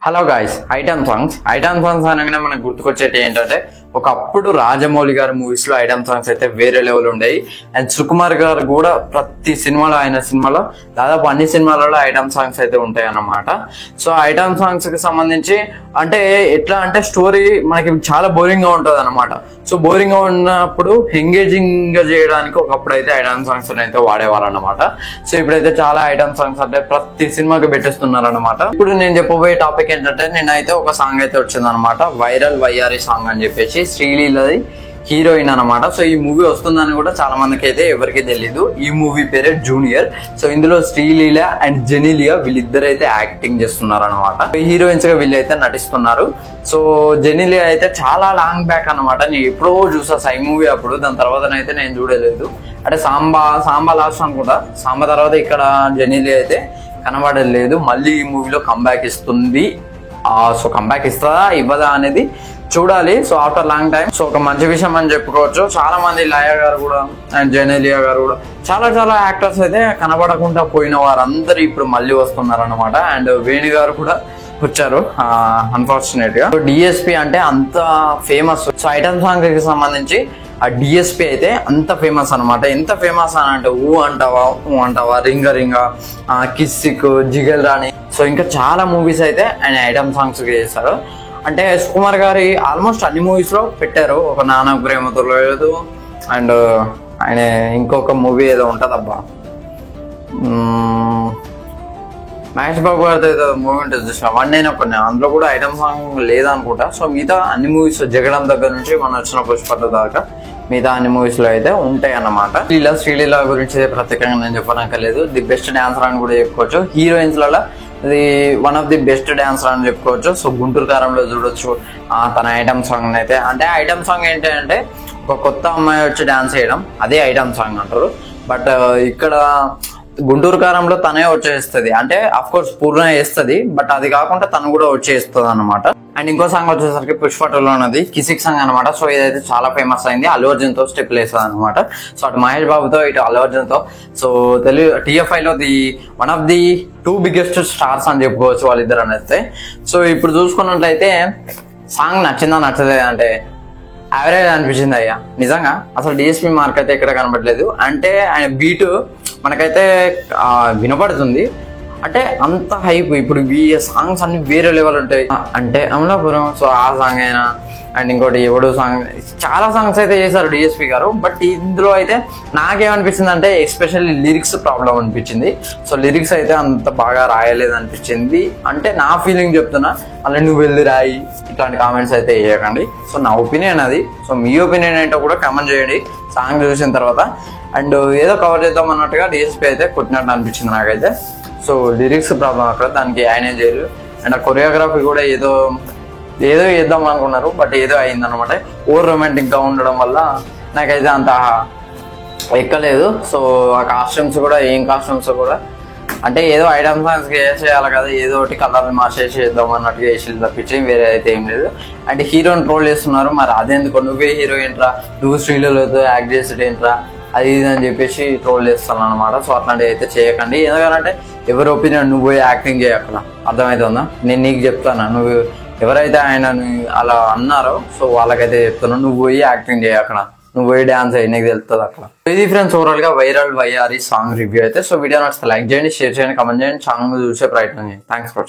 Hello guys, item songs అనగానే మనకు గుర్తుకొచ్చేటి ఏంటంటే ఒకప్పుడు రాజమౌళి గారి మూవీస్ లో ఐటమ్ సాంగ్స్ అయితే వేరే లెవెల్ ఉండేవి. అండ్ సుకుమార్ గారు కూడా ప్రతి సినిమాలో దాదాపు అన్ని సినిమాలలో ఐటమ్ సాంగ్స్ అయితే ఉంటాయి అన్నమాట. సో ఐటమ్ సాంగ్స్ కి సంబంధించి అంటే ఎట్లా అంటే స్టోరీ మనకి చాలా బోరింగ్ గా ఉంటది అనమాట. సో బోరింగ్ గా ఉన్నప్పుడు ఎంగేజింగ్ గా చేయడానికి ఒకప్పుడు అయితే ఐటమ్ సాంగ్స్ అయితే వాడేవారు అనమాట. సో ఇప్పుడైతే చాలా ఐటమ్ సాంగ్స్ అంటే ప్రతి సినిమాకి పెట్టేస్తున్నారు అనమాట. ఇప్పుడు నేను చెప్పబోయే టాపిక్ ఏంటంటే నేనైతే ఒక సాంగ్ అయితే వచ్చింది అనమాట, వైరల్ వయ్యారి సాంగ్ అని చెప్పేసి శ్రీలీలది హీరోయిన్ అనమాట. సో ఈ మూవీ వస్తుందని కూడా చాలా మందికి అయితే ఎవరికి తెలీదు. ఈ మూవీ పేరే జూనియర్. సో ఇందులో శ్రీలీల అండ్ జెనీలియా వీళ్ళిద్దరైతే యాక్టింగ్ చేస్తున్నారు అనమాట. హీరోయిన్స్ గా వీళ్ళైతే నటిస్తున్నారు. సో జెనీలియా అయితే చాలా లాంగ్ బ్యాక్ అనమాట. నేను ఎప్పుడో చూసా సై మూవీ అప్పుడు, దాని తర్వాత అయితే నేను చూడలేదు. అంటే సాంబా లాస్ట్ అనుకుంటా. సాంబా తర్వాత ఇక్కడ జెనీలియా అయితే కనబడలేదు. మళ్ళీ ఈ మూవీలో కంబ్యాక్ ఇస్తుంది. సో కంబ్యాక్ ఇస్తుందా ఇవ్వదా అనేది చూడాలి. So after long time so ఒక మంచి విషయం అని చెప్పుకోవచ్చు. చాలా మంది లయ గారు కూడా అండ్ జెనీలియా గారు కూడా చాలా యాక్టర్స్ అయితే కనబడకుండా పోయిన వారందరూ ఇప్పుడు మళ్ళీ వస్తున్నారు అనమాట. అండ్ వేణు గారు కూడా వచ్చారు అన్ఫార్చునేట్ గా. డిఎస్పి అంటే అంత ఫేమస్. సో ఐటమ్ సాంగ్ కి సంబంధించి ఆ డిఎస్పి అయితే అంత ఫేమస్ అనమాట. ఎంత ఫేమస్ అని అంటే ఊ అంటావా రింగ కిస్సిక్ జిగల్ రాణి. సో ఇంకా చాలా మూవీస్ అయితే ఆయన ఐటమ్ సాంగ్స్ చేశారు. అంటే సుకుమార్ గారి ఆల్మోస్ట్ అన్ని మూవీస్ లో పెట్టారు. ఒక నాన్న ప్రేమతో లేదు, అండ్ ఆయన ఇంకొక మూవీ ఏదో ఉంటది అబ్బా, మహేష్ బాబు గారితో ఏదో మూవీ ఉంటుంది చూసిన వన్ అయినా కొన్ని, అందులో కూడా ఐటమ్ సాంగ్ లేదనుకుంటా. సో మిగతా అన్ని మూవీస్ జగడం దగ్గర నుంచి మనం వచ్చిన పుష్పట దాకా మిగతా అన్ని మూవీస్ లో అయితే ఉంటాయి అన్నమాట. శ్రీలీల గురించి ప్రత్యేకంగా నేను చెప్పనక్కర్లేదు. ది బెస్ట్ డాన్సర్ అని కూడా చెప్పుకోవచ్చు. హీరోయిన్స్ లలో ఇది one of the best dancer అని చెప్పుకోవచ్చు. సో గుంటూరు కారంలో చూడొచ్చు తన ఐటమ్ సాంగ్ అయితే. అంటే ఐటమ్ సాంగ్ ఏంటంటే ఒక కొత్త అమ్మాయి వచ్చి డాన్స్ చేయడం, అదే ఐటమ్ సాంగ్ అంటారు. బట్ ఇక్కడ గుంటూరు కారంలో తనే వచ్చేస్తుంది. అంటే అఫ్ కోర్స్ పూర్ణ చేస్తుంది, బట్ అది కాకుండా తను కూడా వచ్చేస్తుంది అనమాట. అండ్ ఇంకో సాంగ్ వచ్చేసరికి పుష్పటలో ఉన్నది కిసిక్ సాంగ్ అనమాట. సో ఇదైతే చాలా ఫేమస్ అయింది. అల్లు అర్జున్ తో స్టెప్ వేస్తుంది అనమాట. సో అటు మహేష్ బాబుతో ఇటు అల్లు అర్జున్ తో. సో తెలుగు TFI లో one of the 2 biggest stars అని చెప్పుకోవచ్చు వాళ్ళిద్దరు అనేది. సో ఇప్పుడు చూసుకున్నట్లయితే సాంగ్ నచ్చిందా నచ్చలేదా అంటే యావరేజ్ అనిపించింది అయ్యా నిజంగా. అసలు డిఎస్పి మార్క్ అయితే ఎక్కడ కనబడలేదు. అంటే ఆయన బీట్ మనకైతే వినపడుతుంది. అంటే అంత హైప్. ఇప్పుడు ఈ సాంగ్స్ అన్ని వేరే లెవెల్ ఉంటాయి. అంటే అమలాపురం, సో ఆ సాంగ్ అయినా అండ్ ఇంకోటి ఎవడు సాంగ్, చాలా సాంగ్స్ అయితే చేశారు డిఎస్పి గారు. బట్ ఇందులో అయితే నాకేమనిపించింది అంటే ఎస్పెషల్లీ లిరిక్స్ ప్రాబ్లం అనిపించింది. సో లిరిక్స్ అయితే అంత బాగా రాయలేదు అనిపించింది. అంటే నా ఫీలింగ్ చెప్తున్నా, అలా నువ్వు వెళ్ళి రాయి ఇట్లాంటి కామెంట్స్ అయితే వేయకండి. సో నా ఒపీనియన్ అది. సో మీ ఒపీనియన్ ఏంటో కూడా కామెంట్ చేయండి సాంగ్ చూసిన తర్వాత. అండ్ ఏదో కవర్ చేద్దాం అన్నట్టుగా డిఎస్పి అయితే కొట్టినట్టు అనిపించింది నాకైతే. సో లిరిక్స్ ప్రాబ్లం అక్కడ, దానికి ఆయనే చేయరు. అండ్ ఆ కొరియోగ్రఫీ కూడా ఏదో చేద్దాం అనుకున్నారు, బట్ ఏదో అయిందనమాట. ఓవర్ రొమాంటిక్ గా ఉండడం వల్ల నాకైతే అంత ఎక్కలేదు. సో ఆ కాస్ట్యూమ్స్ కూడా అంటే ఏదో ఐటమ్ సాంగ్స్ చేయాలి కదా, ఏదో ఒకటి కలర్ మార్చేసి చేద్దాం అన్నట్టుగా వేసి తప్పించి వేరే అయితే ఏం లేదు. అంటే హీరోని ట్రోల్ చేస్తున్నారు. మరి అదేందుకు నువ్వే హీరోయిన్ రా, నువ్వు శ్రీలీలతో యాక్ట్ చేసేటేంట్రా అది ఇది అని చెప్పేసి ట్రోల్ చేస్తాను అనమాట. సో అట్లాంటివి అయితే చేయకండి. ఎందుకంటే ఎవరి ఒపీనియన్ నువ్వు యాక్టింగ్ చేయక్కడ, అర్థమవుతుందా? నేను నీకు చెప్తాను, నువ్వు ఎవరైతే ఆయనని అలా అన్నారో సో వాళ్ళకైతే చెప్తున్నాను, నువ్వు పోయి యాక్టింగ్ చేయక్కడ, నువ్వు పోయి డాన్స్ అయ్యి నీకు తెలుస్తుంది అక్కడ. ఇది ఫ్రెండ్స్ ఓవరాల్ గా వైరల్ వయ్యారి సాంగ్ రివ్యూ అయితే. సో వీడియో నచ్చితే లైక్ చేయండి, షేర్ చేయండి, కమెంట్ చేయండి, సాంగ్ చూసే ప్రయత్నం చేయండి. Thanks for watching.